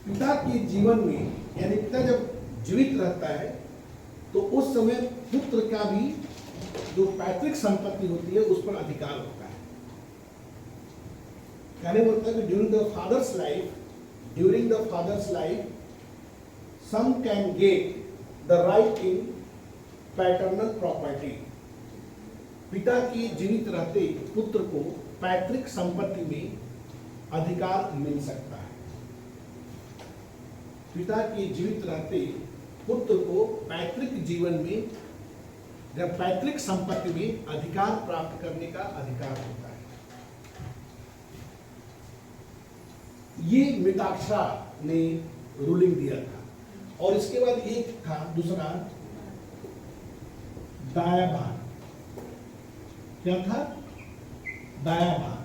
पिता के जीवन में, यानी पिता जब जीवित रहता है तो उस समय पुत्र का भी जो पैतृक संपत्ति होती है उस पर अधिकार होता है। कहने का मतलब कि during the father's life some can get the right in paternal property. पिता के जीवित रहते पुत्र को पैतृक संपत्ति में अधिकार मिल सकता है। पिता के जीवित रहते पुत्र को पैतृक जीवन में या पैतृक संपत्ति में अधिकार प्राप्त करने का अधिकार होता है। ये मिताक्षरा ने रूलिंग दिया था। और इसके बाद एक था दूसरा दाया भाग। क्या था? दाया भाग।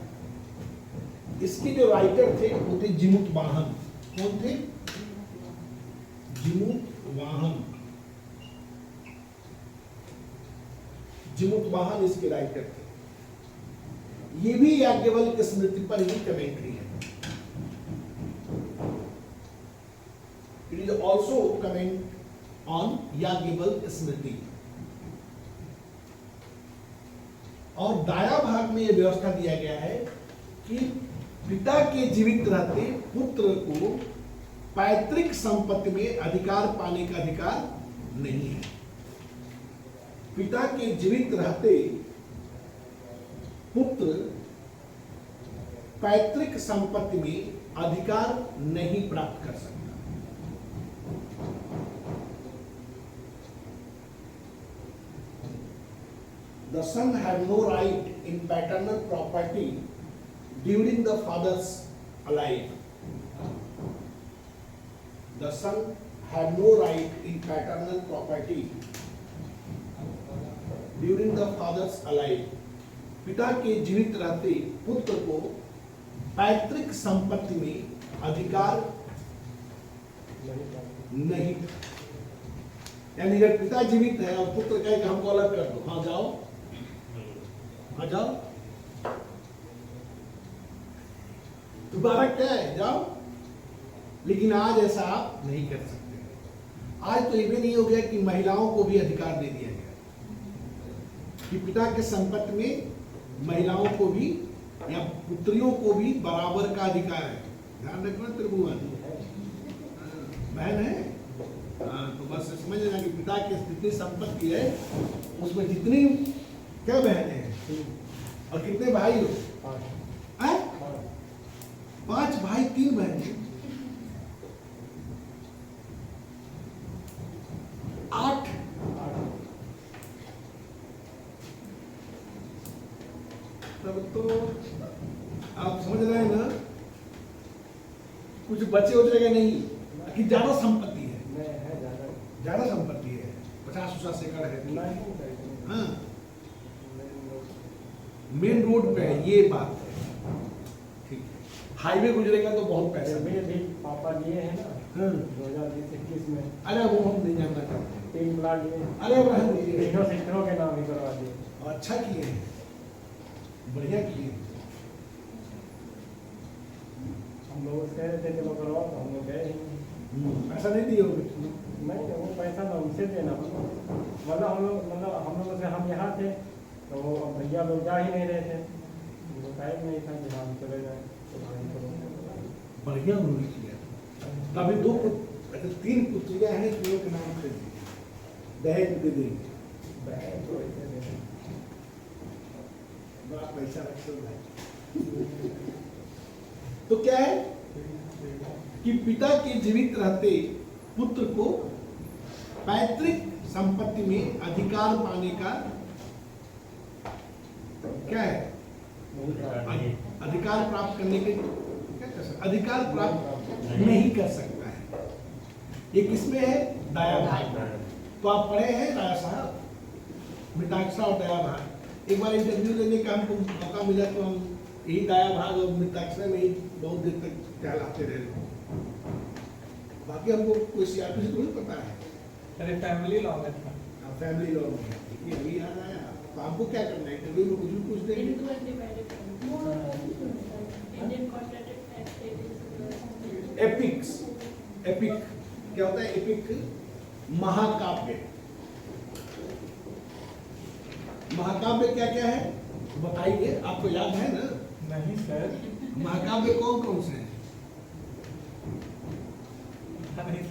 इसके जो राइटर थे वो थे जिमुत वाहन। कौन थे? जिमुत वाहन। जिमुत वाहन इसके राइटर थे। ये भी याज्ञवल्क्य स्मृति पर ही कमेंट्री है। It is also comment on Yajnavalkya Smriti. और दाया भाग में यह व्यवस्था दिया गया है कि पिता के जीवित रहते पुत्र को पैतृक संपत्ति में अधिकार पाने का अधिकार नहीं है। पिता के जीवित रहते पुत्र पैतृक संपत्ति में अधिकार नहीं प्राप्त कर सकता। The son had no right in paternal property during the father's alive. The son had no right in paternal property during the father's alive. पिता के जीवित रहते पुत्र को पैतृक संपत्ति में अधिकार नहीं। यानी अगर पिता जीवित है और पुत्र कहे कि हमको अलग कर दो, हाँ जाओ, हाँ जाओ, दोबारा क्या है, जाओ। लेकिन आज ऐसा आप नहीं कर सकते। आज तो ये भी नहीं हो गया कि महिलाओं को भी अधिकार दे दिया गया कि पिता के संपत्ति में महिलाओं को भी या पुत्रियों को भी बराबर का अधिकार है। ध्यान रखना त्रिभुवन बहन है, तो बस समझ लेना कि पिता की जितनी संपत्ति है उसमें जितनी क्या बहन है और कितने भाई हो? 5 भाई 3 बहन, 8। तब तो आप समझ रहे हैं ना, कुछ बचे हो जाएगा नहीं कि ज्यादा संपत्ति है, ज्यादा संपत्ति है, 50-50 एकड़ है। हाँ, मेन रोड पे है, ये बात है। ठीक है, हाईवे गुजरेगा तो बहुत पैसा। मेरे भी पापा लिए हैं ना 2020-21 में। अरे वो हम नहीं जानना चाहते। 3 प्लाट लिए। अरे वह तीनों सेक्टरों के नाम ही करवा दिए। अच्छा किए हैं, बढ़िया किए। हम लोग कह रहे थे चलो करवाओ, तो हम लोग गए ही। पैसा नहीं दिए होगे? नहीं, वो पैसा तो हमसे देना, मतलब हम लोग से हम यहाँ थे तो भैया लोग जा ही नहीं रहे थे, उनको टाइम नहीं था कि हम चले जाए। बढ़िया उन्होंने किया। तभी 3 पुत्रियां हैं, तीनों के नाम कर दिए, दहेज दे देंगे। बैग तो ऐसे दे दें, बड़ा पैसा रख सकता है। तो क्या है कि पिता के जीवित रहते पुत्र को पैतृक संपत्ति में अधिकार पाने का क्या है? अधिकार प्राप्त करने के क्या कर सकता? अधिकार प्राप्त नहीं कर सकता है। ये किसमें है? दाया भाग। तो आप पढ़े हैं राजा साहब, मिताक्षरा और दाया भाग। एक बार इंटरव्यू लेने का हमको मौका मिला तो हम यही दाया भाग और मिताक्षरा में ही बहुत देर तक टहलाते रहे। बाकी हमको कोई सीआरपी से नहीं पता है। अरे फैमिली लॉ में था। फैमिली लॉ में ये अभी याद आया। तो आपको क्या करना है? इंटरव्यू में कुछ भी पूछ देंगे। एपिक्स, एपिक क्या होता है? एपिक महाकाव्य। महाकाव्य क्या क्या है बताइए, आपको याद है ना? नहीं सर। महाकाव्य कौन कौन से हैं? नहीं।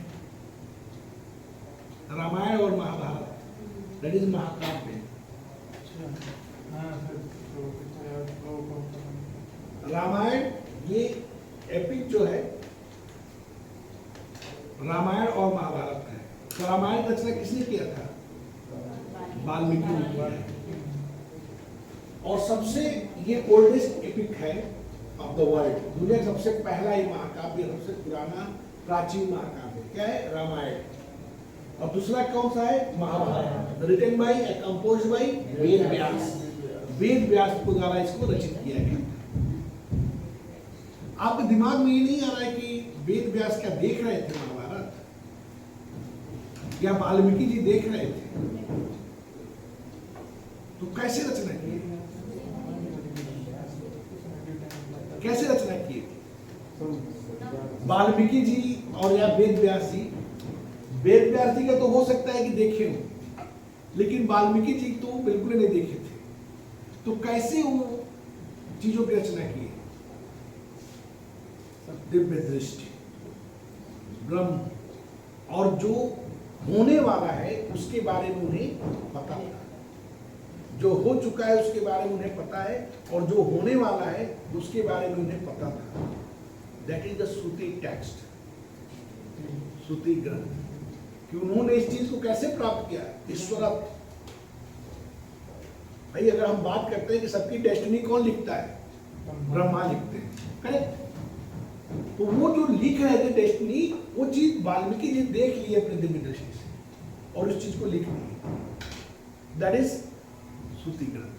रामायण और महाभारत, दैट इज महाकाव्य। हाँ सर, रामायण ये एपिक जो है रामायण और महाभारत है। तो रामायण की रचना किसने किया था? वाल्मीकि ने किया है। और सबसे ये ओल्डेस्ट एपिक है ऑफ द वर्ल्ड। दुनिया का सबसे पहला ये महाकाव्य, सबसे पुराना प्राचीन महाकाव्य क्या है? रामायण। और दूसरा कौन सा है? Mahabharata, written by composed by Ved Vyas. Ved Vyas को द्वारा इसको रचित किया गया। आपके दिमाग में ये नहीं आ रहा है कि वेद व्यास क्या देख रहे थे महाभारत, या वाल्मीकि जी देख रहे थे? तो कैसे रचना की? कैसे रचना की? वाल्मीकि जी और या वेद व्यास जी? वेद व्यास जी का तो हो सकता है कि देखे हो, लेकिन वाल्मीकि जी तो बिल्कुल नहीं देखे थे। तो कैसे वो चीजों की रचना की? दिव्य दृष्टि, ब्रह्म, और जो होने वाला है उसके बारे में उन्हें पता था। जो हो चुका है उसके बारे में उन्हें पता है, और जो होने वाला है उसके बारे में उन्हें पता था। That is the shruti text, श्रुति ग्रंथ। कि उन्होंने इस चीज को कैसे प्राप्त किया? ईश्वरत्व। भाई अगर हम बात करते हैं कि सबकी डेस्टिनी कौन लिखता है? ब्रह्मा लिखते हैं, करेक्ट? तो वो जो लिख रहे थे डेस्टिनी, वो चीज वाल्मीकि जी देख लिए अपने दिव्य दृष्टि से और उस चीज को लिख दिए। दैट इज श्रुति ग्रंथ।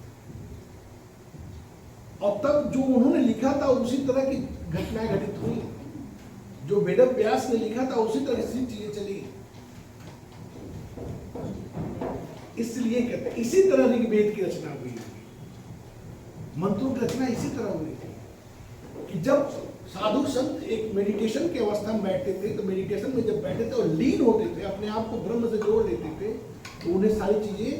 और तब जो उन्होंने लिखा था उसी तरह की घटनाएं घटित हुई। जो वेद व्यास ने लिखा था उसी तरह से चीजें चली। इसलिए कहते हैं इसी तरह ऋग्वेद की रचना हुई, मंत्रों की रचना इसी तरह हुई थी कि जब साधु संत एक मेडिटेशन की अवस्था में बैठते थे, तो मेडिटेशन में जब बैठे थे और लीन होते थे, अपने आप को ब्रह्म से जोड़ लेते थे, तो उन्हें सारी चीजें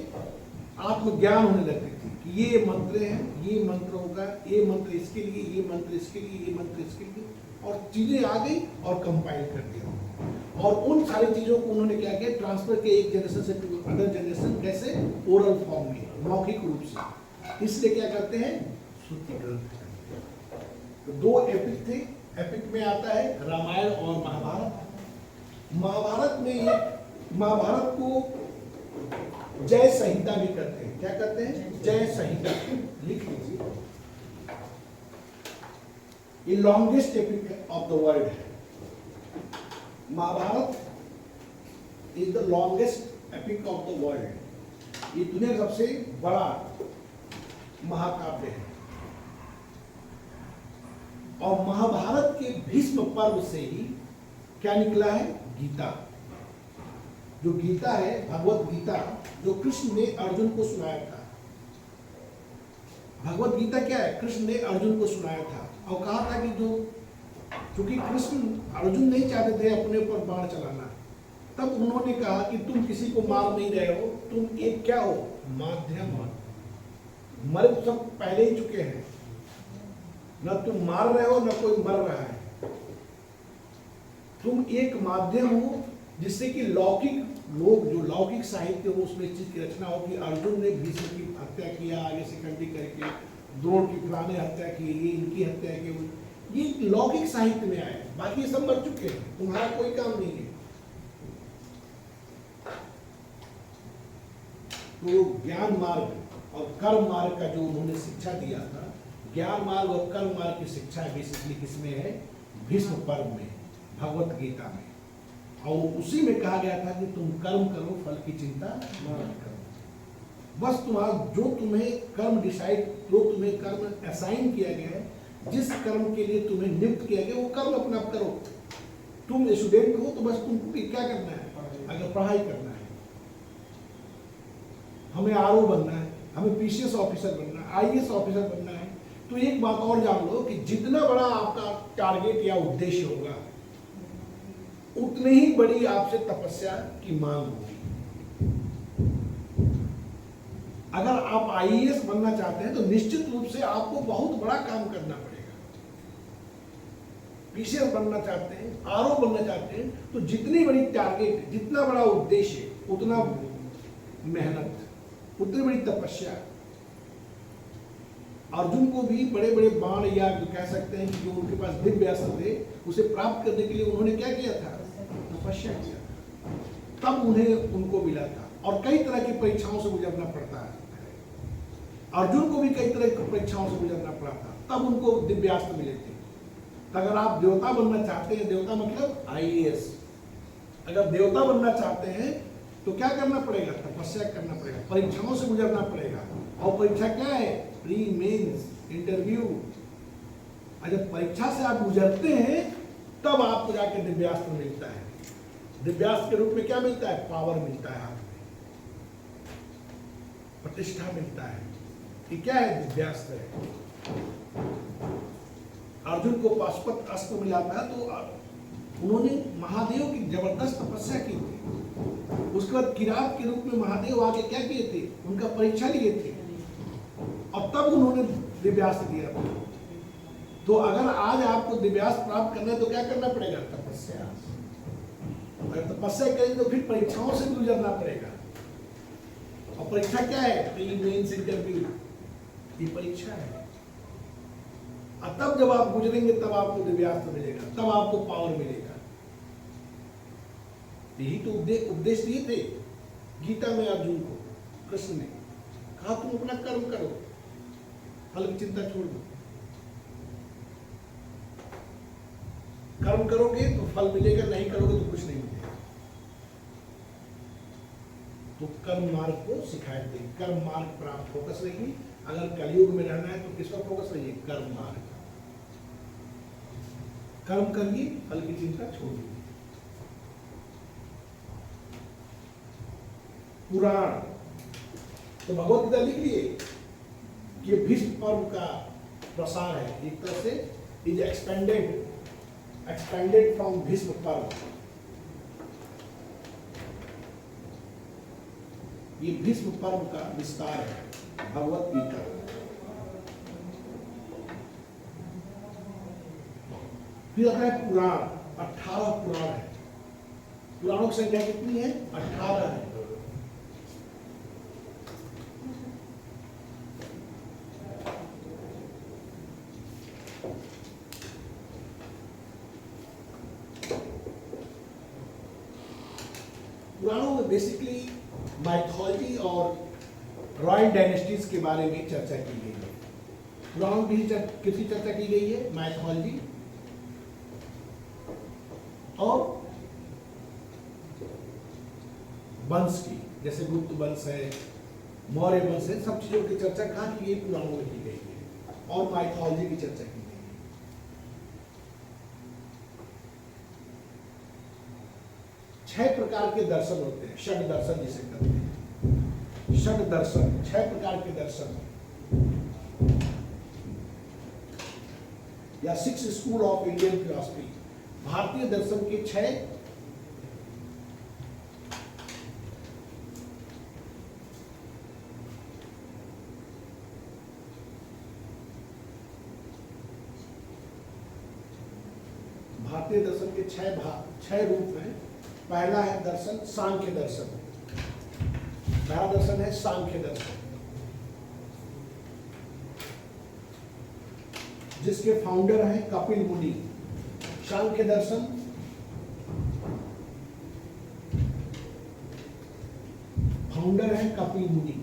आत्मज्ञान होने लगती थी कि ये मंत्र है, ये मंत्र होगा, ये मंत्र इसके लिए, ये मंत्र इसके लिए, ये मंत्र इसके लिए, और चीजें आ गई और कंपाइल कर दिया। और उन सारी चीजों को उन्होंने क्या किया? ट्रांसफर किया एक जनरेशन से टू अदर जनरेशन। कैसे? ओरल फॉर्म में, मौखिक रूप से। इसलिए क्या करते हैं? श्रुति ग्रंथ। तो दो एपिक थे। एपिक में आता है रामायण और महाभारत। महाभारत में महाभारत को जय संहिता भी करते हैं। क्या करते हैं? जय संहिता। लिख लीजिए, ये longest epic of the world है। Mahabharata is the longest epic of the world. ये दुनिया का सबसे बड़ा महाकाव्य है। और महाभारत के भीष्म पर्व से ही क्या निकला है? गीता। जो गीता है, भगवत गीता, जो कृष्ण ने अर्जुन को सुनाया था। भगवत गीता क्या है? कृष्ण ने अर्जुन को सुनाया था और कहा था कि जो क्योंकि कृष्ण अर्जुन नहीं चाहते थे अपने ऊपर बाण चलाना, तब उन्होंने कहा कि तुम किसी को मार नहीं रहे हो, तुम एक क्या हो? माध्यम हो। मर सब पहले ही चुके हैं, न तुम मार रहे हो न कोई मर रहा है। तुम एक माध्यम हो जिससे कि लौकिक लोग, जो लौकिक साहित्य हो, उसमें इस चीज की रचना हो कि अर्जुन ने भीष्म की हत्या किया, आगे से कंडी करके द्रोण की फलाने हत्या की, ये इनकी हत्या की, ये लौकिक साहित्य में आए। बाकी सब मर चुके हैं, तुम्हारा कोई काम नहीं है। तो ज्ञान मार्ग और कर्म मार्ग का जो उन्होंने शिक्षा दिया था, ज्ञान मार्ग और कर्म मार्ग की शिक्षा बेसिकली किसमें है? भीष्म पर्व में, भगवत गीता में। और उसी में कहा गया था कि तुम कर्म करो, फल की चिंता मत करो। बस तुम्हारा जो तुम्हें कर्म डिसाइड, जो तुम्हें कर्म असाइन किया गया है, जिस कर्म के लिए तुम्हें नियुक्त किया गया वो कर्म अपना करो। तुम स्टूडेंट हो तो बस तुमको क्या करना है? अगर पढ़ाई करना है, हमें आरओ बनना है, हमें पीसीएस ऑफिसर बनना है, आईएएस ऑफिसर बनना है, तो एक बात और जान लो कि जितना बड़ा आपका टारगेट या उद्देश्य होगा, उतनी ही बड़ी आपसे तपस्या की मांग होगी। अगर आप आईएएस बनना चाहते हैं तो निश्चित रूप से आपको बहुत बड़ा काम करना पड़ेगा। पीसीएस बनना चाहते हैं, आरओ बनना चाहते हैं, तो जितनी बड़ी टारगेट, जितना बड़ा उद्देश्य, उतना मेहनत, उतनी बड़ी तपस्या। अर्जुन को भी बड़े बड़े बाण, या कह सकते हैं कि जो उनके पास दिव्य अस्त्र थे, उसे प्राप्त करने के लिए उन्होंने क्या किया था? तपस्या किया था। तब उन्हें उनको मिला था। और कई तरह की परीक्षाओं से गुजरना पड़ता है। अर्जुन को भी कई तरह की परीक्षाओं से गुजरना पड़ा था, तब उनको दिव्यास्त्र मिले थे। तो अगर आप देवता बनना चाहते हैं, देवता मतलब आईएएस, अगर देवता बनना चाहते हैं तो क्या करना पड़ेगा? तपस्या करना पड़ेगा, परीक्षाओं से गुजरना पड़ेगा। और परीक्षा क्या है? Pre mains interview. अगर परीक्षा से आप गुजरते हैं तब आपको जाके दिव्यास्त्र मिलता है। दिव्यास्त्र के रूप में क्या मिलता है? पावर मिलता है, हाथ में प्रतिष्ठा मिलता है। कि क्या है? दिव्यास्त्र है। अर्जुन को पाशुपत अस्त्र मिला था, तो उन्होंने महादेव की जबरदस्त तपस्या की थी। उसके बाद किरात के रूप में महादेव आके क्या किए थे? उनका परीक्षा लिए थे, और तब उन्होंने दिव्यास्त्र दिया था। तो अगर आज आपको दिव्यास्त्र प्राप्त करना है तो क्या करना पड़ेगा? तपस्या। अगर तपस्या करेंगे तो फिर परीक्षाओं से भी गुजरना पड़ेगा। और परीक्षा क्या है? प्री मेंस इंटरव्यू, ये परीक्षा है। और तब जब आप गुजरेंगे तब आपको दिव्यास्त्र मिलेगा, तब आपको पावर मिलेगा। यही तो उपदेश दिए थे गीता में अर्जुन को, कृष्ण ने कहा तुम अपना कर्म करो, फल की चिंता छोड़ दो। कर्म करोगे तो फल मिलेगा, नहीं करोगे तो कुछ नहीं मिलेगा। तो कर्म मार्ग को सिखाए थे, कर्म मार्ग पर आप फोकस रहिए। अगर कलयुग में रहना है तो किस पर फोकस रहिए? कर्म मार्ग। कर्म करिए, फल की चिंता छोड़िए। पुराण तो भगवत गीता लिख लिए कि भीष्म पर्व का प्रसार है, एक तरह से इज एक्सपेंडेड फ्रॉम भीष्म पर्व। ये भीष्म पर्व का विस्तार है भगवत गीता। फिर आता है पुराण, 18 पुराण है। पुराणों की संख्या कितनी है? 18 है। पुराणों में बेसिकली माइथोलॉजी और रॉयल डायनेस्टीज के बारे में चर्चा की गई है। पुराणों में किसकी चर्चा की गई है? माइथोलॉजी और वंश की, जैसे गुप्त वंश है, मौर्य वंश है, सब चीजों की चर्चा कहाँ की गई? पुराणों में की गई है। और माइथोलॉजी की चर्चा की गई है। 6 प्रकार के दर्शन होते हैं, षड दर्शन जिसे कहते हैं। षड दर्शन, 6 प्रकार के दर्शन, या 6 स्कूल ऑफ इंडियन फिलॉसफी। भारतीय दर्शन के 6 भारतीय दर्शन के 6 रूप हैं। पहला है दर्शन सांख्य दर्शन। पहला दर्शन है सांख्य दर्शन, जिसके फाउंडर हैं कपिल मुनि। सांख्य दर्शन फाउंडर है कपिल मुनि।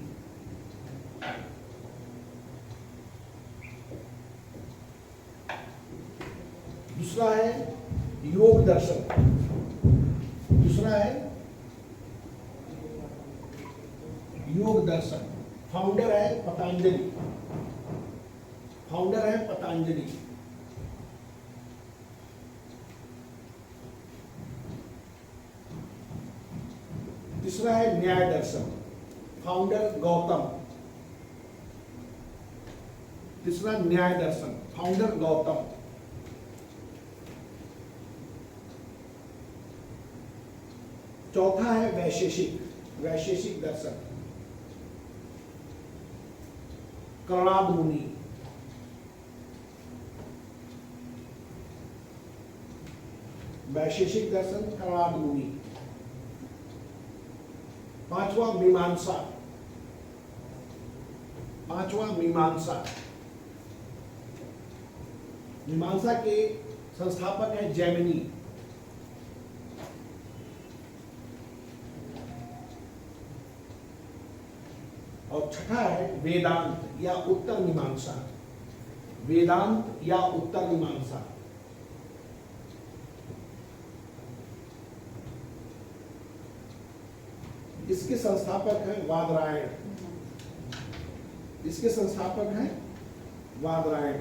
दूसरा है योग दर्शन। दूसरा है योग दर्शन, फाउंडर है पतंजलि। फाउंडर है पतंजलि। तीसरा है न्याय दर्शन, फाउंडर गौतम। तीसरा न्याय दर्शन, फाउंडर गौतम। चौथा है वैशेषिक दर्शन, कणाद मुनि। वैशेषिक दर्शन, कणाद मुनि। पांचवा मीमांसा। मीमांसा के संस्थापक हैं जैमिनी। और छठा है वेदांत या उत्तर मीमांसा। इसके संस्थापक हैं वादरायण। इसके संस्थापक हैं वादरायण।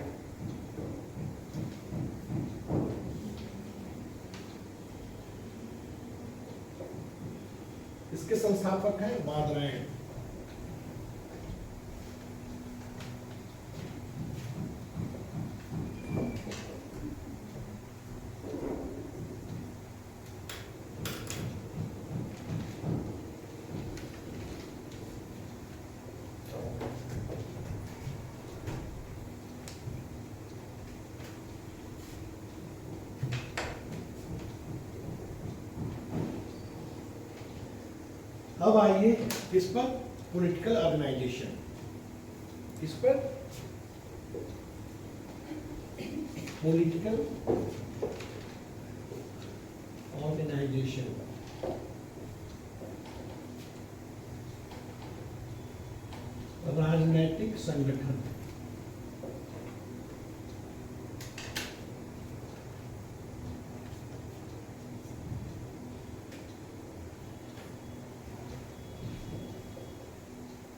अब आइए किस पर, पॉलिटिकल ऑर्गेनाइजेशन। किस पर, पॉलिटिकल ऑर्गेनाइजेशन। राजनैतिक संगठन।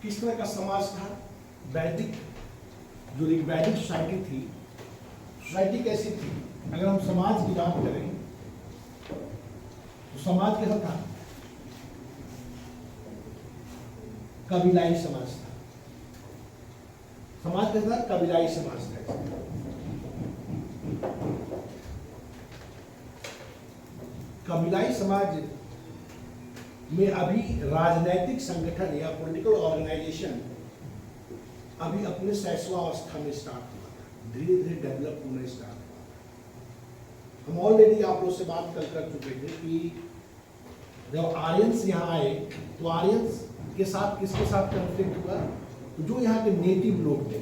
किस तरह का समाज था? वैदिक, जो एक वैदिक सोसाइटी थी, सोसाइटी कैसी थी? अगर हम समाज की बात करें तो समाज कैसा था? कबीलाई समाज था। समाज कैसा था? कबीलाई समाज था। कबीलाई समाज में अभी राजनैतिक संगठन या पॉलिटिकल ऑर्गेनाइजेशन अभी अपने 6वां अवस्था में स्टार्ट हुआ था, धीरे धीरे डेवलप होने स्टार्ट हुआ। हम ऑलरेडी आप लोग से बात कर चुके थे कि जब आर्यंस यहाँ आए तो आर्यंस के साथ किसके साथ कॉन्फ्लिक्ट हुआ? तो जो यहाँ के नेटिव लोग थे।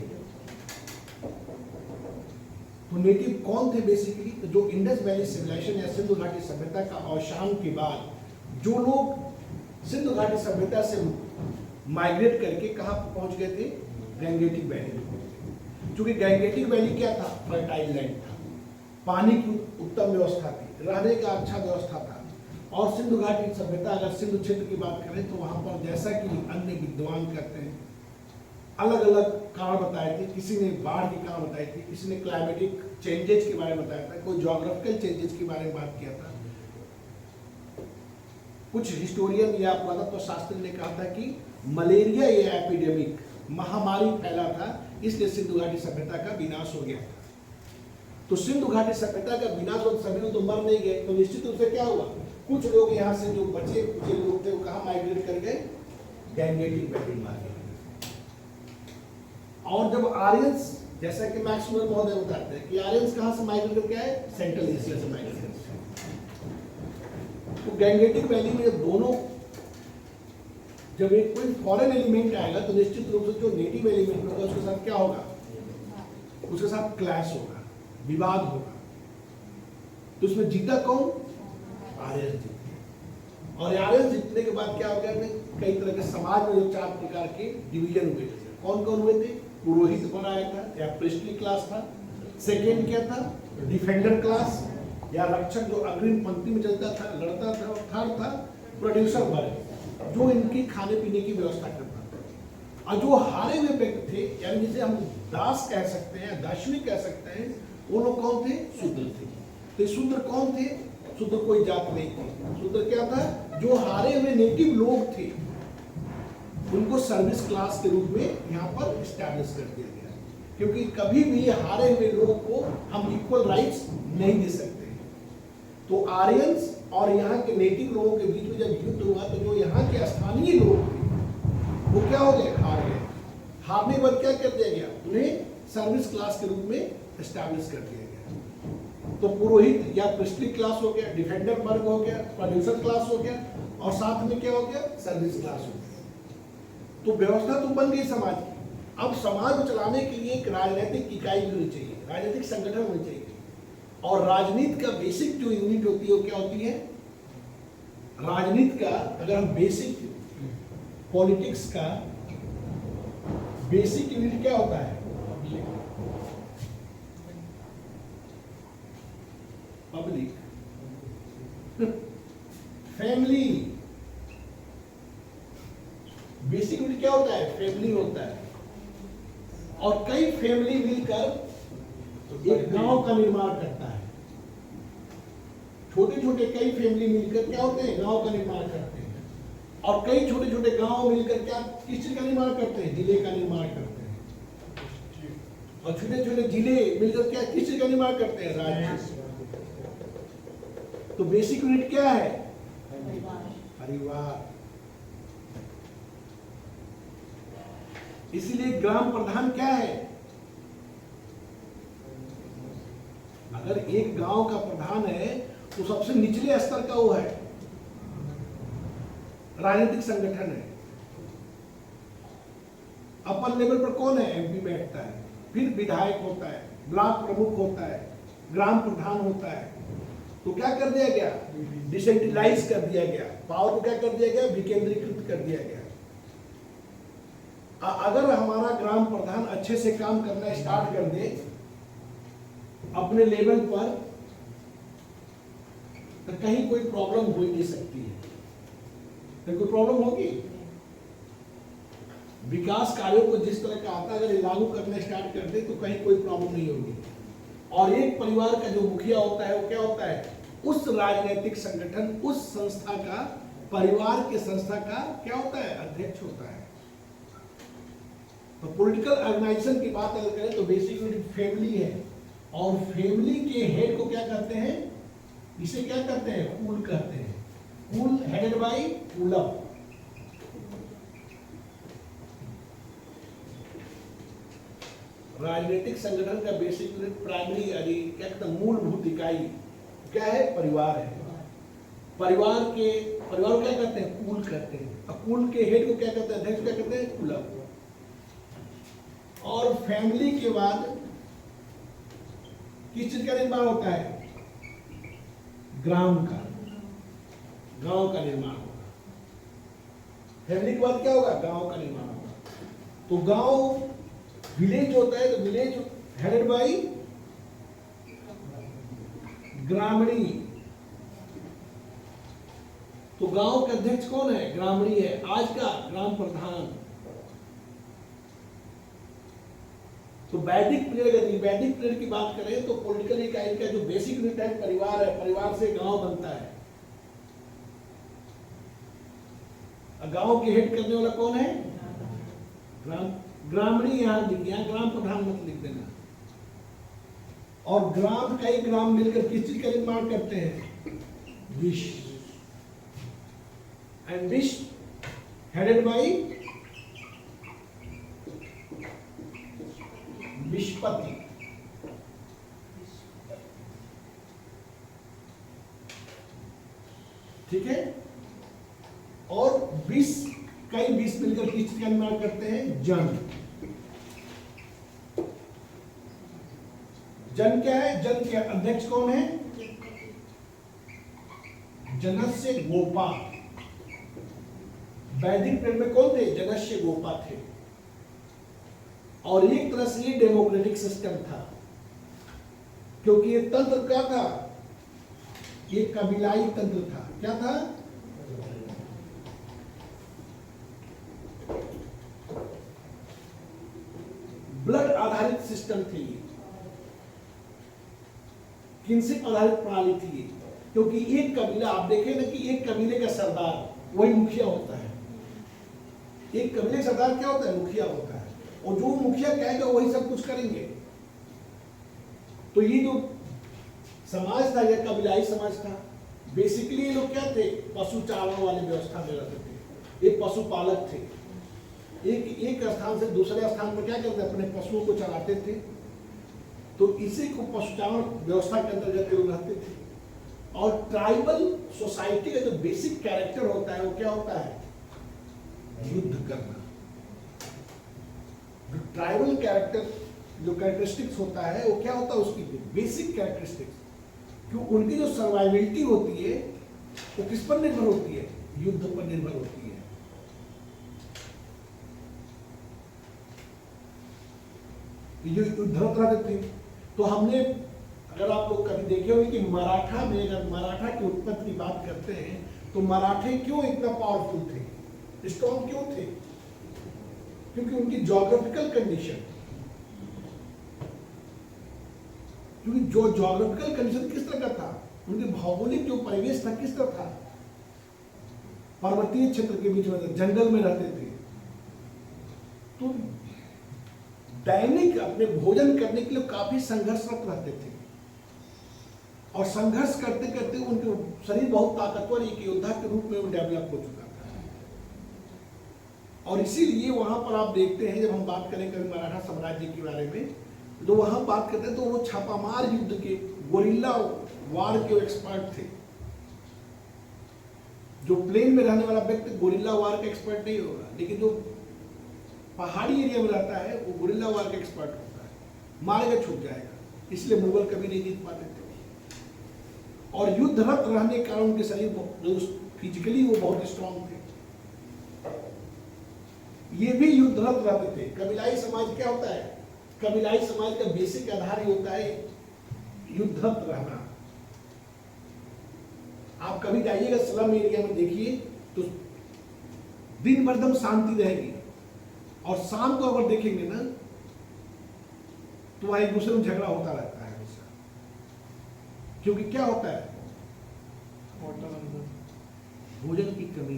तो नेटिव कौन थे बेसिकली? तो जो इंडस वैली सिविलाइजेशन या सिंधु घाटी सभ्यता का अवसान के बाद जो लोग सिंधु घाटी सभ्यता से माइग्रेट करके कहाँ पहुंच गए थे? Gangetic valley. क्योंकि गैंगेटिक वैली क्या था? फर्टाइल लैंड था, पानी की उत्तम व्यवस्था थी, रहने का अच्छा व्यवस्था था। और सिंधु घाटी सभ्यता, अगर सिंधु क्षेत्र की बात करें तो वहां पर जैसा कि अन्य विद्वान कहते हैं, अलग अलग कारण बताए थे। किसी ने बाढ़ के कारण बताए थे, किसी ने क्लाइमेटिक चेंजेस के बारे में बताया था, कोई ज्योग्राफिकल चेंजेस के बारे में बात किया था। कुछ हिस्टोरियन या पुरातत्व शास्त्री ने कहा था कि मलेरिया या एपिडेमिक, महामारी फैला था, इसलिए सिंधु घाटी सभ्यता का विनाश हो गया था। तो सिंधु घाटी सभ्यता का विनाश हो, सभी लोग तो मर नहीं गए, तो निश्चित रूप से क्या हुआ? कुछ लोग यहाँ से जो बचे कुछ लोग थे वो कहाँ माइग्रेट कर गए? गैंगेटिक वैली में आ गए। और जब आर्यंस, जैसा कि मैक्स मूलर महोदय बताते हैं कि आर्यंस कहाँ से माइग्रेट करके आए? सेंट्रल एशिया से माइग्रेट करके। तो गैंगेटिक वैली में दोनों, जब एक कोई फॉरेन एलिमेंट आएगा तो निश्चित रूप से जो नेटिव एलिमेंट होगा उसके साथ क्या होगा? उसके साथ क्लैश होगा, विवाद होगा। तो उसमें जीता कौन? आर्यंस जीते। और आर्यंस जीतने के बाद क्या हो गया? कई तरह के समाज में जो 4 प्रकार के डिवीजन हुए थे। कौन कौन हुए थे? पुरोहित बनाया था या प्रिस्टली क्लास था। सेकेंड क्या था? डिफेंडर क्लास या रक्षक, जो अग्रिम पंक्ति में चलता था, लड़ता था। और थर्ड था प्रोड्यूसर वर्ग, जो इनकी खाने पीने की व्यवस्था करता था। और जो हारे हुए व्यक्ति थे, यानी जिसे हम दास कह सकते हैं, दासवी कह सकते हैं, वो लोग कौन थे? शूद्र थे। तो शूद्र कौन थे? शूद्र कोई जात नहीं थी। शूद्र क्या था? जो हारे हुए नेटिव लोग थे, उनको सर्विस क्लास के रूप में यहाँ पर एस्टैब्लिश कर दिया गया। क्योंकि कभी भी हारे हुए लोगों को हम इक्वल राइट्स नहीं दे सकते। तो आर्यंस और यहाँ के नेटिव लोगों के बीच में जब युद्ध हुआ तो जो यहाँ के स्थानीय लोग थे वो क्या हो गए, हार गए। हारने के बाद क्या कर दिया गया, उन्हें सर्विस क्लास के रूप में एस्टैब्लिश कर दिया गया। तो पुरोहित या प्रिस्टली क्लास हो गया, डिफेंडर वर्ग हो गया, प्रोड्यूसर क्लास हो गया, और साथ में क्या हो गया, सर्विस क्लास हो गया। तो व्यवस्था तो बन गई समाज की। अब समाज को चलाने के लिए एक राजनीतिक इकाई भी होनी चाहिए, राजनीतिक संगठन होनी चाहिए। और राजनीति का बेसिक जो यूनिट होती है वो क्या होती है, राजनीति का अगर हम बेसिक पॉलिटिक्स का बेसिक यूनिट क्या होता है, पब्लिक, फैमिली। बेसिक यूनिट क्या होता है, फैमिली होता है। और कई फैमिली मिलकर एक गांव का निर्माण करता है। छोटे छोटे कई फैमिली मिलकर क्या होते हैं, गांव का निर्माण करते हैं। और कई छोटे छोटे गांव मिलकर क्या, किस चीज का निर्माण करते हैं, जिले का निर्माण करते हैं। और छोटे छोटे जिले मिलकर क्या, किस चीज का निर्माण करते हैं, राज्य। तो बेसिक यूनिट क्या है, परिवार। इसीलिए ग्राम प्रधान क्या है, अगर एक गांव का प्रधान है तो सबसे निचले स्तर का वो है, राजनीतिक संगठन है। अपर लेवल पर कौन है, एमपी बैठता है, फिर विधायक होता है, ब्लॉक प्रमुख होता है, ग्राम प्रधान होता है। तो क्या कर दिया गया, डिसेंट्रलाइज कर दिया गया, पावर को क्या कर दिया गया, विकेंद्रीकृत कर दिया गया। अगर हमारा ग्राम प्रधान अच्छे से काम करना स्टार्ट कर दे अपने लेवल पर, तो कहीं कोई प्रॉब्लम हो ही नहीं सकती है। तो कोई प्रॉब्लम होगी, विकास कार्यों को जिस तरह का आता है अगर लागू करना स्टार्ट कर दे तो कहीं कोई प्रॉब्लम नहीं होगी। और एक परिवार का जो मुखिया होता है वो क्या होता है, उस राजनीतिक संगठन, उस संस्था का, परिवार के संस्था का क्या होता है, अध्यक्ष होता है। तो पॉलिटिकल ऑर्गेनाइजेशन की बात अगर करें तो बेसिक यूनिट फैमिली है। और फैमिली के हेड को क्या कहते हैं, इसे क्या कहते हैं, कुल कहते हैं। कुल हेडेड बाय कुलम। राजनीतिक संगठन का बेसिक यूनिट, प्राइमरी क्या कहते हैं, मूलभूत इकाई क्या है, परिवार है। परिवार को क्या कहते हैं, कुल कहते हैं। और कुल के हेड को क्या कहते हैं, अध्यक्ष क्या कहते हैं, कुलम। और फैमिली के बाद किस चीज का निर्माण होता है, ग्राम का, गांव का निर्माण होगा। फैमिली के बाद क्या होगा, गांव का निर्माण होगा। तो गांव, विलेज होता है, तो विलेज हेडेड बाय ग्रामीणी। तो गांव का अध्यक्ष कौन है, ग्रामीणी है, आज का ग्राम प्रधान। तो वैदिक पीरियड, यदि वैदिक पीरियड की बात करें तो पॉलिटिकल इकाई का जो बेसिक यूनिट है परिवार है, परिवार से गांव बनता है। गांव के हेड करने वाला कौन है, ग्रामीणी। यहाँ ग्राम प्रधान मत लिख देना। और ग्राम, कई ग्राम मिलकर किस चीज का निर्माण करते हैं, विश। And vish headed by vishpati. ठीक है। और विश, कई विश मिलकर किस चीज का निर्माण करते हैं, जन। जन क्या है, जन के अध्यक्ष कौन है, जनस्य गोपा। वैदिक पीरियड में कौन थे, जनस्य गोपा थे। और एक तरह से ये डेमोक्रेटिक सिस्टम था, क्योंकि ये तंत्र क्या था, ये कबीलाई तंत्र था। क्या था, ब्लड आधारित सिस्टम थी, किनशिप आधारित प्रणाली थी। क्योंकि एक कबीला, आप देखें ना कि एक कबीले का सरदार वही मुखिया होता है। एक कबीले का सरदार क्या होता है, मुखिया होता है। और जो मुखिया कहेगा वही सब कुछ करेंगे। तो ये जो समाज था, यह कबीलाई समाज था। बेसिकली ये लोग क्या थे, पशु चारण वाली व्यवस्था में रहते थे। ये पशुपालक थे। एक स्थान से दूसरे स्थान पर क्या करते, अपने पशुओं को चलाते थे। तो इसी को पशुचारण व्यवस्था के अंतर्गत लोग रहते थे। और ट्राइबल सोसाइटी का जो बेसिक कैरेक्टर होता है वो क्या होता है, युद्ध करना। जो ट्राइबल कैरेक्टर, जो कैरेक्टरिस्टिक्स होता है वो क्या होता है, उसकी बेसिक कैरेक्टरिस्टिक्स, क्यों उनकी जो सर्वाइविलिटी होती है वो किस पर निर्भर होती है, युद्ध पर निर्भर होती है। ये जो युद्धरत रहते थे, तो हमने, अगर आप लोग कभी देखे होंगे कि मराठा में, अगर मराठा की उत्पत्ति की बात करते हैं तो मराठे क्यों इतना पावरफुल थे, स्ट्रॉन्ग क्यों थे, क्योंकि उनकी ज्योग्राफिकल कंडीशन, क्योंकि जो ज्योग्राफिकल कंडीशन किस तरह का था, उनके भौगोलिक जो परिवेश था किस तरह था, पर्वतीय क्षेत्र के बीच में, जंगल में रहते थे। तो दैनिक अपने भोजन करने के लिए काफी संघर्षरत रहते थे, और संघर्ष करते करते उनके शरीर बहुत ताकतवर एक योद्धा के रूप में डेवलप हो चुका था। और इसीलिए वहां पर आप देखते हैं, जब हम बात करें कभी मराठा साम्राज्य के बारे में, तो वहां बात करते हैं तो वो छापामार युद्ध के, गोरिल्ला वार के एक्सपर्ट थे। जो प्लेन में रहने वाला व्यक्ति गोरिल्ला वार का एक्सपर्ट नहीं होगा, लेकिन जो पहाड़ी एरिया में रहता है वो गोरिल्ला वार का एक्सपर्ट होता है, मारेगा छूट जाएगा। इसलिए मुगल कभी नहीं जीत पाते थे। और युद्धरत रहने के कारण उनके शरीर फिजिकली वो बहुत स्ट्रांग थे। ये भी युद्धरत रहते थे। कबीलाई समाज क्या होता है, कबीलाई समाज का बेसिक आधार ही होता है युद्धरत रहना। आप कभी जाइएगा स्लम एरिया में, देखिए तो दिन भर एकदम शांति रहेगी, और शाम को अगर देखेंगे ना तो वहां एक दूसरे में झगड़ा होता रहता है हमेशा। क्योंकि क्या होता है, भोजन की कमी।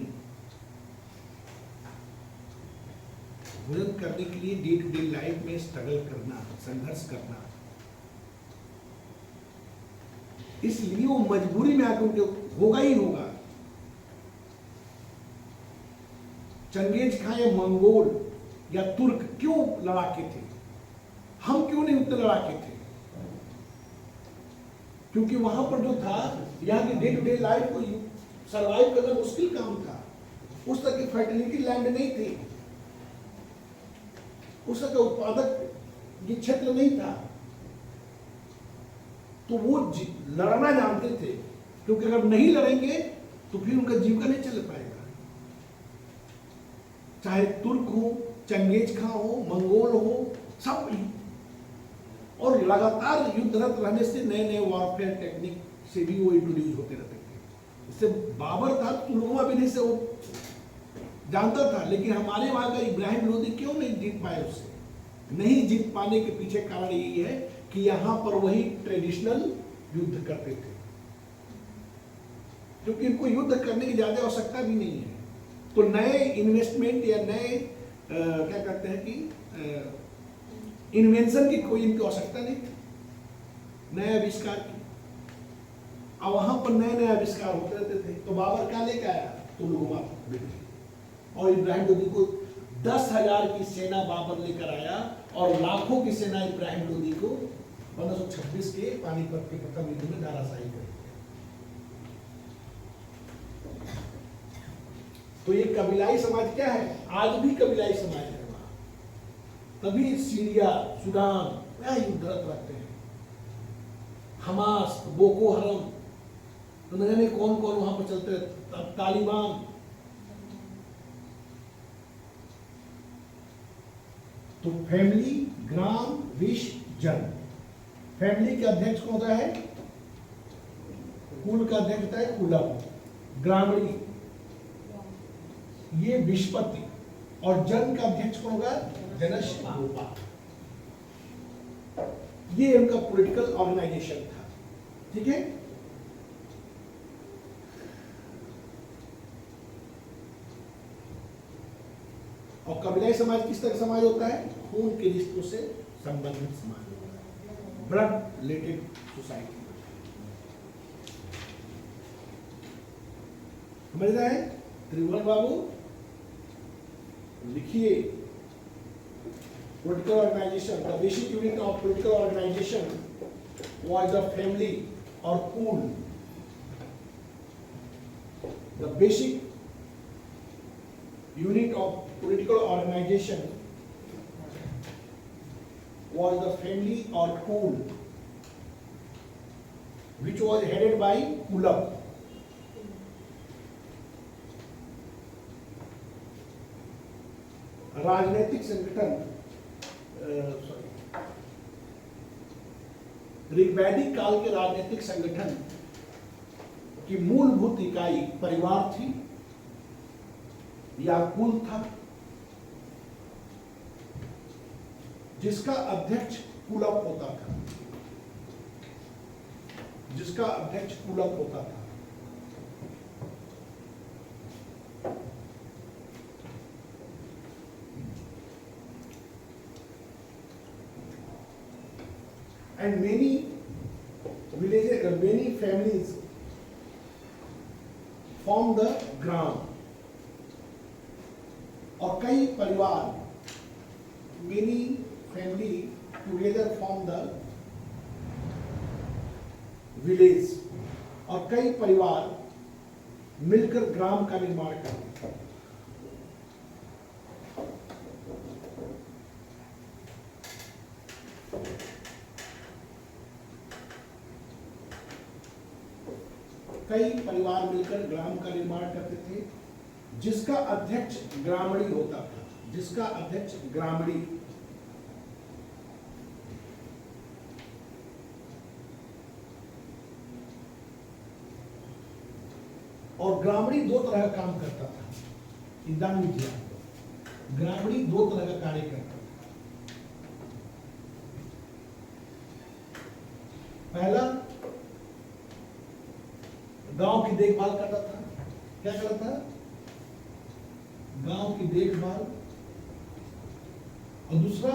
भोजन करने के लिए डे टू डे लाइफ में स्ट्रगल करना, संघर्ष करना, इसलिए वो मजबूरी में आकर उनके होगा ही होगा। चंगेज खां या मंगोल या तुर्क क्यों लड़ाके थे, हम क्यों नहीं उतने लड़ाके थे, क्योंकि वहां पर जो था, यहाँ की डे टू डे लाइफ को सरवाइव करना मुश्किल काम था। उस तरह की फर्टिलिटी लैंड नहीं थी, उस तरह का उत्पादक ये क्षेत्र नहीं था। तो वो लड़ना जानते थे, क्योंकि अगर नहीं लड़ेंगे तो फिर उनका जीविका नहीं चल पाएगा। चाहे तुर्क हो, चंगेज खां हो, मंगोल हो, सब। और लगातार युद्धरत रहने से नए नए वॉरफेयर टेक्निक से भी वो इंट्रोड्यूस होते रहते थे। इससे बाबर था, तुलुमा विधि से वो जानता था, लेकिन हमारे वहां का इब्राहिम लोदी क्यों नहीं जीत पाए उससे? नहीं जीत पाने के पीछे कारण यही है कि यहां पर वही ट्रेडिशनल युद्ध करते थे, क्योंकि इनको युद्ध करने की ज्यादा आवश्यकता भी नहीं है। तो नए इन्वेस्टमेंट या नए क्या कहते हैं कि इन्वेंशन की कोई इनकी आवश्यकता नहीं थी, नए आविष्कार की। अब वहां पर नए नए आविष्कार होते रहते थे। तो बाबर क्या लेके आया, तुलुमा विधि, और इब्राहिम लोदी को 10,000 की सेना बाबर लेकर आया, और लाखों की सेना इब्राहिम लोदी को 1526 के पानीपत के प्रथम युद्ध में धराशायी कर दिया। तो ये कबीलाई समाज क्या है, आज भी कबीलाई समाज है वहां। तभी सीरिया, सूडान वह युद्धरत रहते हैं। हमास, बोको हरम, तो न जाने कौन कौन वहां पर चलते रहते, तालिबान। तो फैमिली, ग्राम, विश, जन। फैमिली के अध्यक्ष कौन होता है, कुल का अध्यक्ष होता है कुलम, ग्रामीण ये विष्पति, और जन का अध्यक्ष कौन होगा, जनश गोपा। ये उनका पॉलिटिकल ऑर्गेनाइजेशन था। ठीक है। और कबीलाई समाज किस तरह का समाज होता है, खून के रिश्तों से संबंधित समाज होता है, ब्लड रिलेटेड सोसाइटी। समझ रहे हैं? त्रिभुवन बाबू लिखिए, political organization, the basic unit of political organization was the family or pool. The basic unit of political organization was the family or pool, which was headed by Kulak. राजनीतिक संगठन ऋग्वैदिक काल के राजनीतिक संगठन की मूलभूत इकाई परिवार थी या कुल था, जिसका अध्यक्ष कुलक होता था, जिसका अध्यक्ष कुलक होता था। And many villages, many families form the ग्राम, और कई परिवार, many family together form the village, और कई परिवार मिलकर ग्राम का निर्माण करते हैं। कई परिवार मिलकर ग्राम का निर्माण करते थे, जिसका अध्यक्ष ग्रामणी होता था, जिसका अध्यक्ष ग्रामणी। और ग्रामणी दो तरह का काम करता था, ईंधन विद्या। ग्रामणी दो तरह का कार्य करता था। पहला, गांव की देखभाल करता था। क्या करता था? गांव की देखभाल। और दूसरा,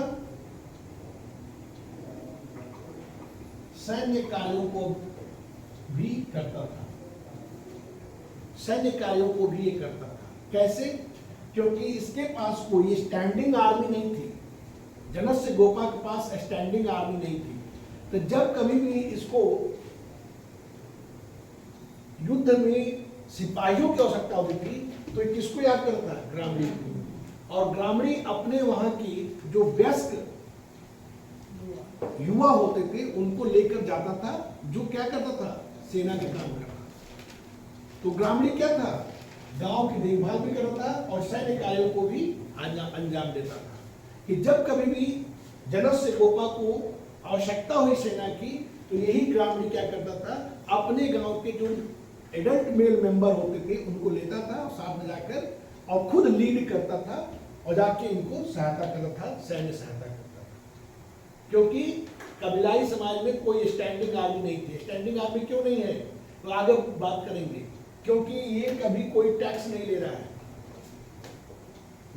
सैन्य कार्यों को भी करता था। सैन्य कार्यों को भी ये करता था। कैसे? क्योंकि इसके पास कोई स्टैंडिंग आर्मी नहीं थी। जनस्य गोपा के पास स्टैंडिंग आर्मी नहीं थी। तो जब कभी भी इसको युद्ध में सिपाहियों की आवश्यकता होती थी, तो ये किसको याद करता है? ग्रामीण को। और ग्रामीण अपने वहां की जो वयस्क युवा होते थे उनको लेकर जाता था, जो क्या करता था? सेना का काम करता था। तो ग्रामीण क्या था? गांव की देखभाल भी करता था और सैन्य कार्यों को भी अंजाम देता था। कि जब कभी भी जनस्य गोपा को आवश्यकता हुई सेना की, तो यही ग्रामीण क्या करता था? अपने गांव के जो एडल्ट मेल मेंबर होते थे उनको लेता था और साथ में जाकर और खुद लीड करता था और जाके इनको सहायता करता था, सैन्य सहायता करता था। क्योंकि कबीलाई समाज में कोई स्टैंडिंग आर्मी नहीं थी। स्टैंडिंग आर्मी क्यों नहीं है, तो आगे बात करेंगे। क्योंकि ये कभी कोई टैक्स नहीं ले रहा है,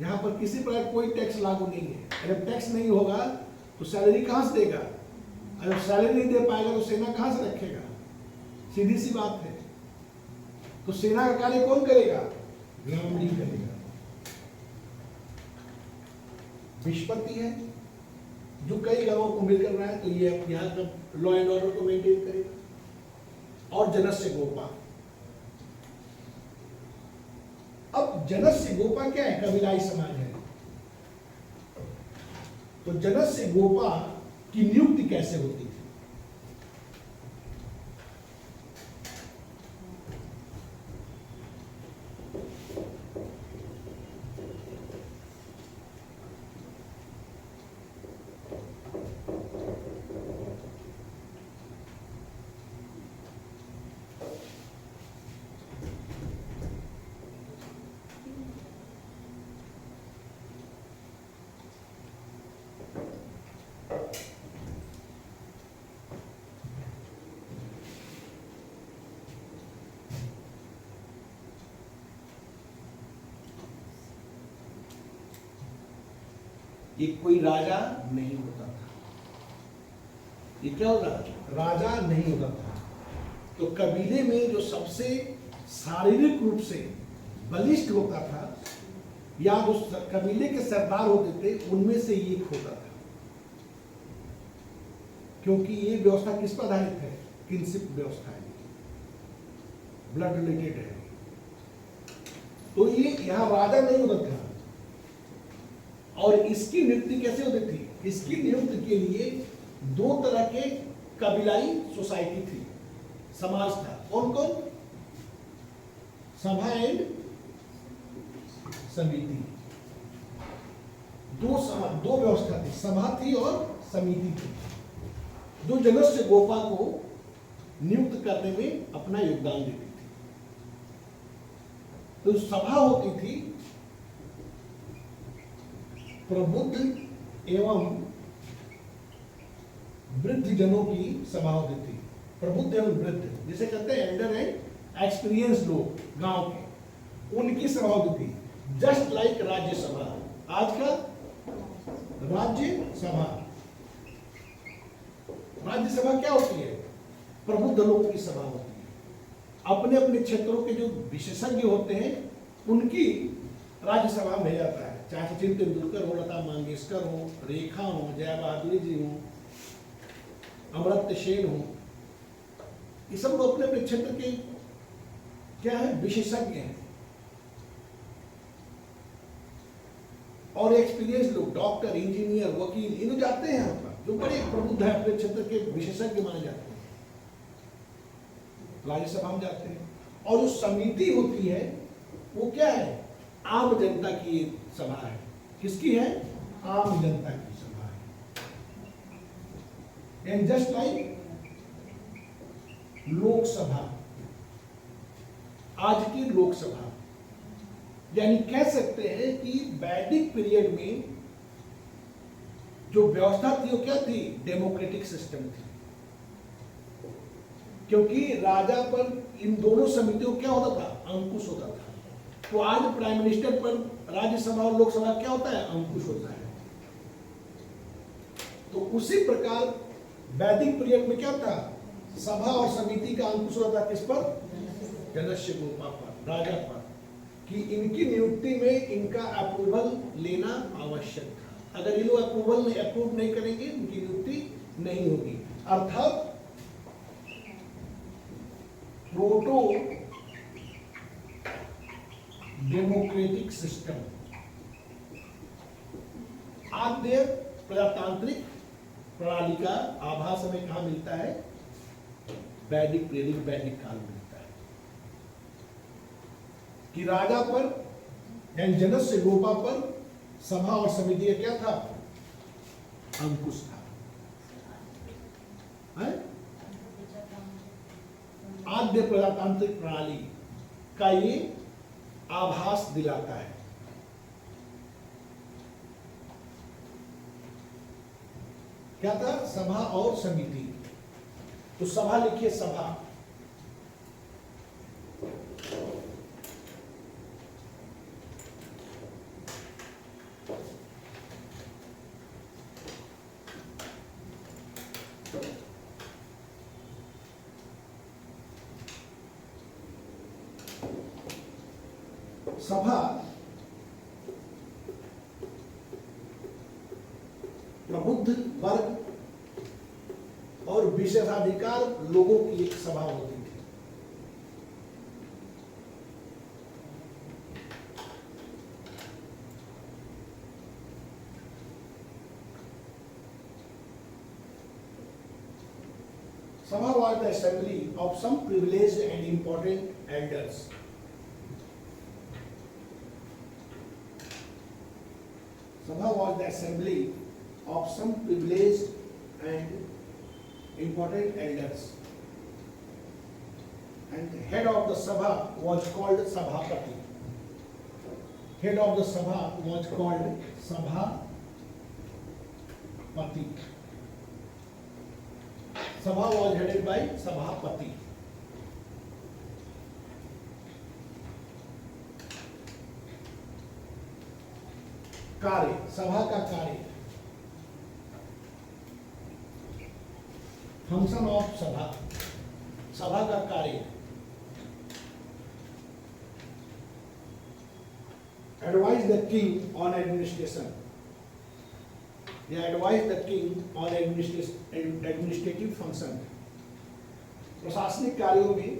यहाँ पर किसी प्रकार कोई टैक्स लागू नहीं है। अगर टैक्स नहीं होगा तो सैलरी कहाँ से देगा? अगर सैलरी नहीं दे पाएगा तो सेना कहाँ से रखेगा? सीधी सी बात है। तो सेना का कार्य कौन करेगा? ग्रामीण करेगा। विस्पत्ति है जो कई गांवों को मिलकर रहा है, तो ये यहाँ का लॉ एंड ऑर्डर को मेंटेन करेगा। और जनस्य गोपा। अब जनस्य गोपा क्या है? कबीलाई समाज है। तो जनस्य गोपा की नियुक्ति कैसे होती थी? ये कोई राजा नहीं होता था। ये क्या होता? राजा नहीं होता था। तो कबीले में जो सबसे शारीरिक रूप से बलिष्ठ होता था या जो कबीले के सरदार होते थे उनमें से एक होता था, क्योंकि ये व्यवस्था किस पर आधारित है? किनशिप व्यवस्था है, ब्लड रिलेटेड है। तो ये यहाँ राजा नहीं होता था। और इसकी नियुक्ति कैसे होती थी? इसकी नियुक्ति के लिए दो तरह के कबीलाई सोसाइटी थी, समाज था। कौन कौन? सभा एंड समिति। दो व्यवस्था थी, सभा थी और समिति थी, जो जनस्य गोपा को नियुक्त करने में अपना योगदान देती थी। तो सभा होती थी प्रबुद्ध एवं वृद्ध जनों की सभा होती थी। प्रबुद्ध एवं वृद्ध, जिसे कहते हैं एल्डर एंड एक्सपीरियंस लोग गांव के, उनकी सभा होती थी। Just like Rajya Sabha. आज का राज्यसभा, राज्यसभा क्या होती है? प्रबुद्ध लोगों की सभा होती है। अपने अपने क्षेत्रों के जो विशेषज्ञ होते हैं उनकी राज्यसभा में जाता है, चाहे सचिन तेंदुलकर हो, लता मंगेशकर हो, रेखा हो, जया बहादुरी जी हो, अमर्त्य सेन हो, ये सब लोग अपने अपने क्षेत्र के क्या है? विशेषज्ञ हैं। और एक्सपीरियंस लोग, डॉक्टर, इंजीनियर, वकील, इन जाते हैं यहाँ पर, जो बड़े प्रबुद्ध हैं, अपने क्षेत्र के विशेषज्ञ माने जाते हैं, राज्यसभा में जाते हैं। और जो समिति होती है वो क्या है? आम जनता की सभा है। किसकी है? आम जनता की सभा है। एंड जस्ट लाइक लोकसभा, आज की लोकसभा, यानी कह सकते हैं कि वैदिक पीरियड में जो व्यवस्था थी वो क्या थी? डेमोक्रेटिक सिस्टम थी। क्योंकि राजा पर इन दोनों समितियों क्या होता था? अंकुश होता था। तो आज प्राइम मिनिस्टर पर राज्यसभा और लोकसभा क्या होता है? अंकुश होता है। तो उसी प्रकार वैदिक पीरियड में क्या था? सभा और समिति का अंकुश होता था किस पर? जनस्य गोपा पर, राजा पर, कि इनकी नियुक्ति में इनका अप्रूवल लेना आवश्यक था। अगर ये लोग अप्रूव नहीं करेंगे, इनकी नियुक्ति नहीं होगी। अर्थात प्रोटो डेमोक्रेटिक सिस्टम, आद्य प्रजातांत्रिक प्रणाली का आभास हमें कहां मिलता है? वैदिक पीरियड, वैदिक काल में मिलता है कि राजा पर यानी जनस्य गोपा पर सभा और समिति का क्या था? अंकुश था। है? आद्य प्रजातांत्रिक प्रणाली का ये आभास दिलाता है। क्या था? सभा और समिति। तो सभा लिखिए, सभा। सभा प्रबुद्ध वर्ग और विशेषाधिकार लोगों की एक सभा होती थी। सभा was the assembly of some privileged and important elders. Sabha was the assembly of some privileged and important elders, and the head of the sabha was called sabhapati. Head of the sabha was called sabhapati. Sabha was headed by sabhapati. कार्य, सभा का कार्य, function of सभा, सभा का कार्य, advise the king on administration, या advise the king on administrative function, प्रशासनिक कार्यों में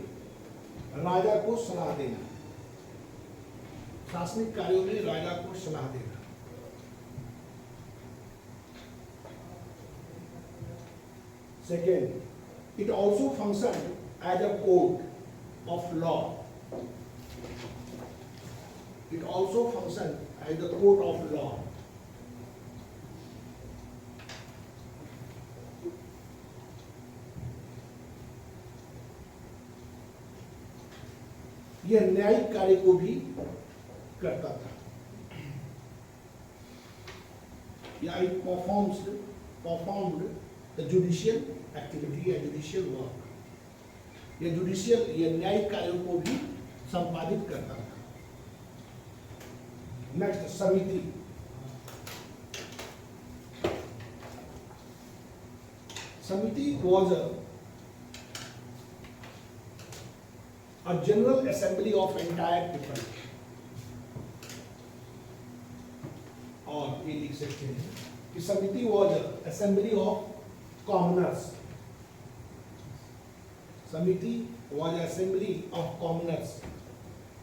राजा को सलाह देना, प्रशासनिक कार्यों में राजा को सलाह देना। Second, it also functioned as a court of law. It also functioned as a court of law. यह न्यायिक कार्य को भी करता था, या it performed the judicial activity या judicial work, या judicial या न्यायिक कार्यों को भी संपादित करता था। नेक्स्ट, समिति। समिति was a general assembly of entire people, और ये लिख सकते हैं कि समिति was assembly of commoners, समिति was assembly of commoners,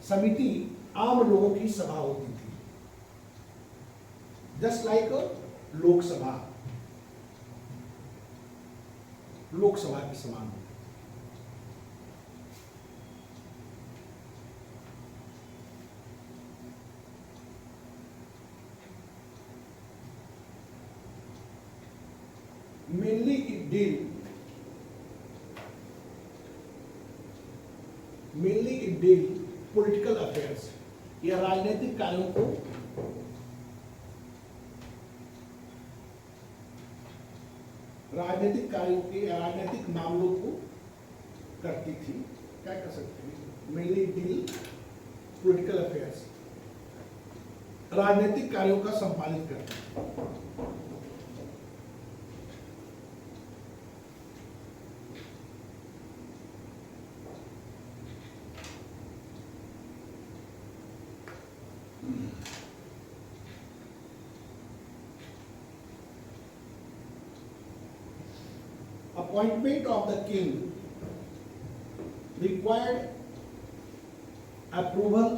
समिति आम लोगों की सभा होती थी, जस्ट लाइक लोकसभा, लोकसभा के समान। Mainly it deal political affairs, या राजनीतिक कार्यों को राजनीतिक मामलों को करती थी। क्या कर सकते हैं? Mainly deal political affairs, राजनीतिक कार्यों का संपादित करती। Appointment of the king required approval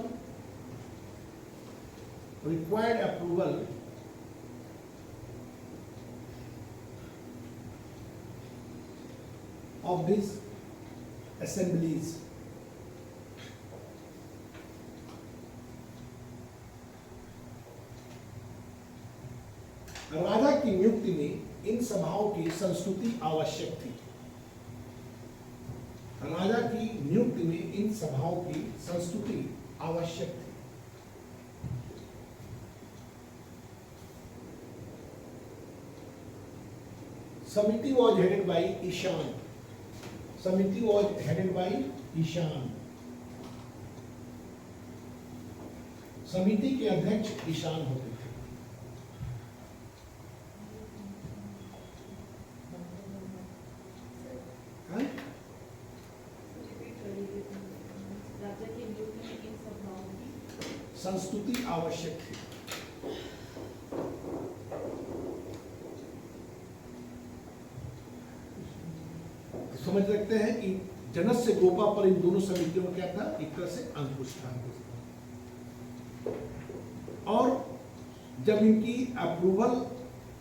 of these assemblies. राजा की नियुक्ति में इन सभाओं की संस्तुति आवश्यक थी। राजा की नियुक्ति में इन सभाओं की संस्तुति आवश्यक थी। समिति was headed by ईशान, समिति was headed by ईशान, समिति के अध्यक्ष ईशान होते थे। संस्तुति आवश्यक थी। समझ सकते हैं कि जनक से गोपा पर इन दोनों समितियों में क्या था? एक तरह से अंकुश था। और जब इनकी अप्रूवल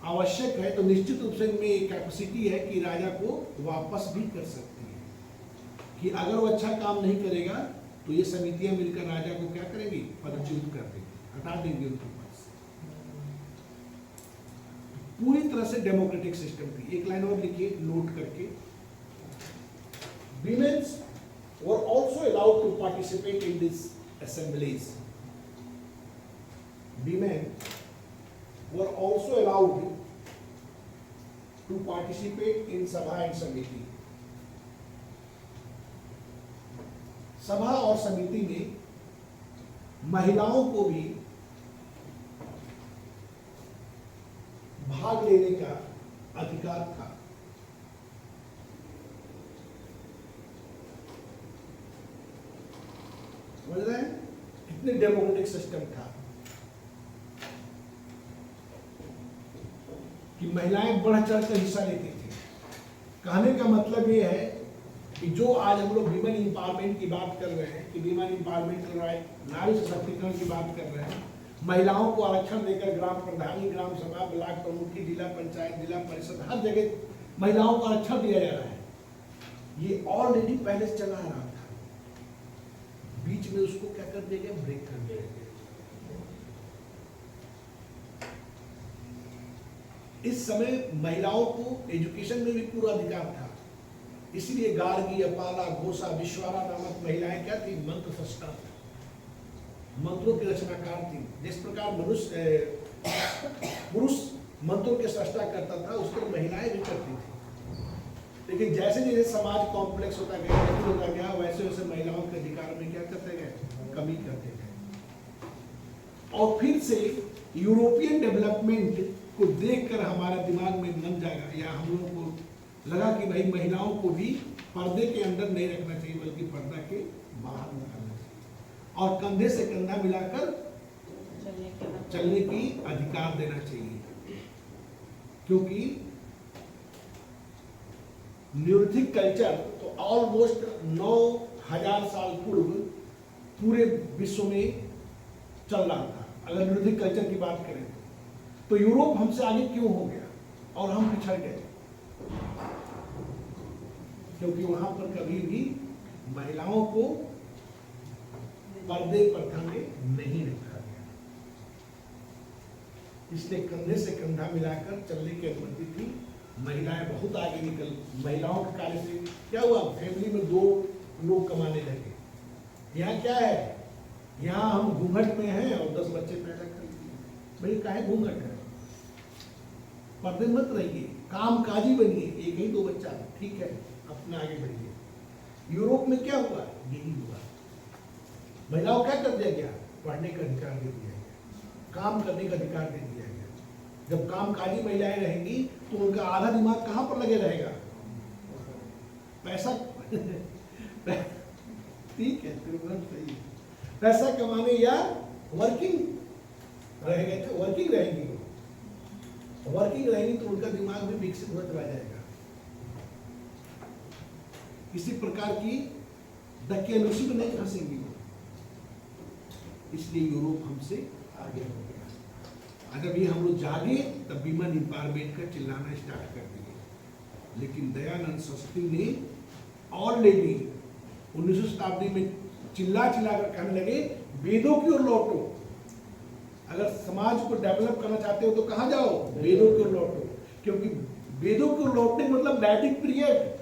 आवश्यक है तो निश्चित रूप से इनमें एक कैपेसिटी है कि राजा को वापस भी कर सकती है, कि अगर वो अच्छा काम नहीं करेगा तो ये समितियां मिलकर राजा को क्या करेंगी? पदच्युत कर देंगी, हटा देंगे उनके पास। पूरी तरह से डेमोक्रेटिक सिस्टम थी। एक लाइन और लिखिए नोट करके, women were also allowed to participate in these assemblies. Women were also allowed to participate in sabha and samiti. सभा और समिति में महिलाओं को भी भाग लेने का अधिकार था। समझ रहे हैं कितने डेमोक्रेटिक सिस्टम था कि महिलाएं बढ़ चढ़ कर हिस्सा लेती थी। कहने का मतलब ये है कि जो आज हम लोग वीमेन इंपावरमेंट की बात कर रहे हैं कि वीमेन इंपावरमेंट नारी सशक्तिकरण की बात कर रहे हैं, महिलाओं को आरक्षण देकर ग्राम प्रधानी, ग्राम सभा, ब्लॉक प्रमुखी, जिला पंचायत, जिला परिषद, हर जगह महिलाओं को आरक्षण दिया जा रहा है। ये ऑलरेडी पहले से चला आ रहा था, बीच में उसको क्या कर दिया गया, ब्रेक कर दिया गया। इस समय महिलाओं को एजुकेशन में भी पूरा अधिकार था, इसलिए गार्गी, अपाला, घोषा, विश्वारा नामक महिलाएं क्या थी, मंत्र सृष्टा थी, मंत्रों की रचनाकार थी। जिस प्रकार पुरुष मंत्रों के सृष्टा करता था, उस पर महिलाएं भी करती थी। लेकिन जैसे जैसे समाज कॉम्प्लेक्स होता गया, जटिल होता गया, वैसे वैसे महिलाओं के अधिकार में क्या करते गए, कमी करते गए। और फिर से यूरोपियन डेवलपमेंट को देखकर हमारा दिमाग में मन जागा, या हम लोगों को लगा कि भाई महिलाओं को भी पर्दे के अंदर नहीं रखना चाहिए, बल्कि पर्दा के बाहर निकालना चाहिए और कंधे से कंधा मिलाकर चलने की अधिकार देना चाहिए। क्योंकि न्यूरथिक कल्चर तो ऑलमोस्ट 9000 साल पूर्व पूरे विश्व में चल रहा था। अगर न्यूरथिक कल्चर की बात करें तो यूरोप हमसे आगे क्यों हो गया और हम पिछड़ गए? क्योंकि वहां पर कभी भी महिलाओं को पर्दे प्रथा में नहीं रखा गया, इसलिए कंधे से कंधा मिलाकर चलने की अनुमति थी। महिलाएं बहुत आगे निकल, महिलाओं के कार्य से क्या हुआ, फैमिली में 2 लोग कमाने लगे। यहाँ क्या है, यहाँ हम घूंघट में हैं और 10 बच्चे पैदा कर दिए। भाई काहे घूंघट है, पर्दे मत रहिए, काम काजी बनिए, एक ही 2 बच्चा ठीक है, अपना आगे बढ़िए। यूरोप में क्या हुआ, यही हुआ। महिलाओं क्या कर दिया गया, पढ़ने का अधिकार दे दिया गया, काम करने का अधिकार दे दिया गया। जब काम काजी महिलाएं रहेंगी तो उनका आधा दिमाग कहाँ पर लगे रहेगा, पैसा ठीक है, सही है, पैसा कमाने या वर्किंग रहेगा, वर्किंग रहेंगी, वर्किंग रहेंगी तो उनका दिमाग भी विकसित होता चला जाएगा। किसी प्रकार की दकियानुसी में नहीं फंसेंगी वो, इसलिए यूरोप हमसे आगे हो गया। अगर ये हम लोग जागे तब वीमेन एम्पावरमेंट का चिल्लाना स्टार्ट कर देंगे। लेकिन दयानंद सरस्वती ने ऑलरेडी 19वीं शताब्दी में चिल्ला कर कहने लगे, वेदों की ओर लौटो। अगर समाज को डेवलप करना चाहते हो तो कहाँ जाओ, वेदों की ओर लौटो। क्योंकि वेदों की ओर लौटने मतलब वैदिक पीरियड,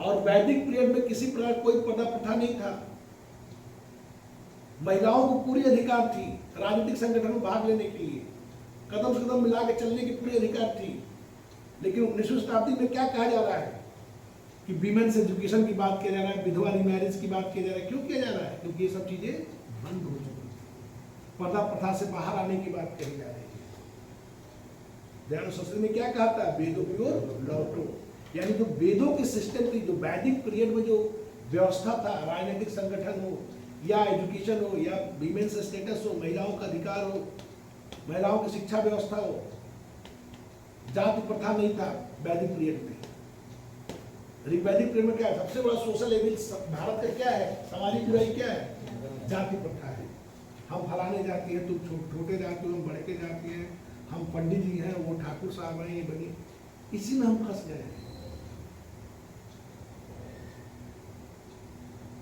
और वैदिक पीरियड में किसी प्रकार कोई पर्दा प्रथा नहीं था। महिलाओं को पूरी अधिकार थी राजनीतिक संगठन में भाग लेने के लिए, कदम से कदम मिला के चलने की पूरी अधिकार थी। लेकिन 19वीं शताब्दी में क्या कहा जा रहा है कि विमेन्स एजुकेशन की बात किया जा रहा है, विधवा रिमैरिज की बात किया जा रहा है। क्यों किया जा रहा है? क्योंकि ये सब चीजें बंद हो चुकी, पर्दा प्रथा से बाहर आने की बात कही जा रही है। दयानंद सरस्वती ने क्या कहा था, वेदों की ओर लौटो। यानी जो वेदों के सिस्टम की, जो वैदिक पीरियड में जो व्यवस्था था, राजनीतिक संगठन हो या एजुकेशन हो या विमेन्स स्टेटस हो, महिलाओं का अधिकार हो, महिलाओं की शिक्षा व्यवस्था हो, जाति प्रथा नहीं था वैदिक पीरियड में। वैदिक पीरियड में क्या है, सबसे बड़ा सोशल एविल भारत का क्या है, सामाजिक बुराई क्या है, जाति प्रथा है। हम फलाने जाति हैं, तुम छोटे जाति हो, हम बड़े के जाति हैं, हम पंडित जी हैं, वो ठाकुर साहब हैं, ये बनी, इसी में हम फंस गए हैं।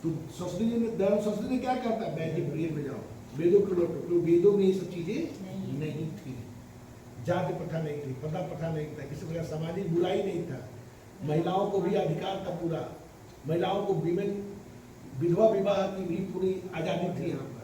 तो सरस्वती जी ने, दयानंद सरस्वती ने क्या कहा था, वैदिक पीरियड में जाओ, वेदों को लौटो। तो वेदों में ये सब चीजें नहीं थी, जाति प्रथा नहीं थी, पर्दा प्रथा नहीं था, किसी प्रकार सामाजिक बुराई नहीं था, महिलाओं को भी अधिकार था पूरा, महिलाओं को विधवा विवाह की भी पूरी आजादी थी यहाँ।